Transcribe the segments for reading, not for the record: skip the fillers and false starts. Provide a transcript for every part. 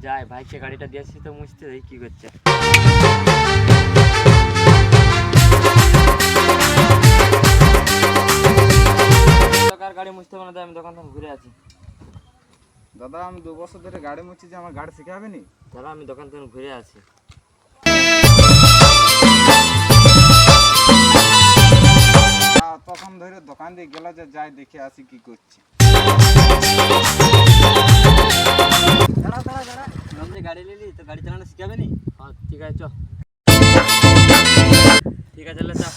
যাই ভাইকে গাড়িটা দিয়েছি তো মুছতে, দেখি কি করছে। গাড়ি মুছতে হবে না, আমি দোকান থেকে ঘুরে আছি। দাদা আমি 2 বছর ধরে গাড়ি মুছছি, যে আমার গাড়ি শিখাবে নি? দাদা আমি দোকান থেকে ঘুরে আছি। তখন ধরে দোকান দিয়ে গেল, যে যাই দেখে আসি কি করছে। দাঁড়া দাঁড়া দাঁড়া, আপনি গাড়ি নিলি তো গাড়ি চালানো শিখাবে নি? হ্যাঁ ঠিক আছে, চ। ঠিক আছে, চলে চা।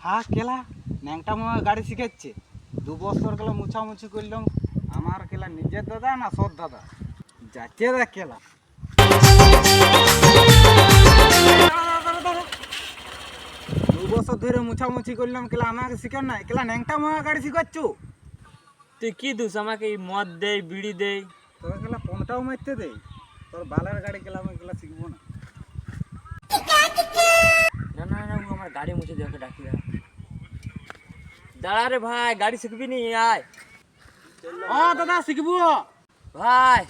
হ্যাঁ কেলা ন্যাংটা মামা গাড়ি শিখাচ্ছে। 2 বছর গেল মুছামুছি করলাম। আমার কেলা নিজের দাদা না সৎ দাদা যাচ্ছে দেখ কেলা। 2 বছর ধরে মুছামুছি করলাম, কেলা আমাকে শিখান নাই, কেলা ন্যাংটা মামা গাড়ি শিখাচ্ছ। তুই কি দোষ, আমাকে এই মদ দেয় বিড়ি দেয়। তোকে কেলা পনটাও মারতে দেয়। তোর বালের গাড়ি কেলা আমি কেলা শিখবো না। না না না, ও আমার গাড়ি মুছে দিয়ে, ওকে ডাকি দাঁড়া। দাঁড়া রে ভাই, গাড়ি শিখবি নি? আয় ও দাদা শিখবো। ভাই।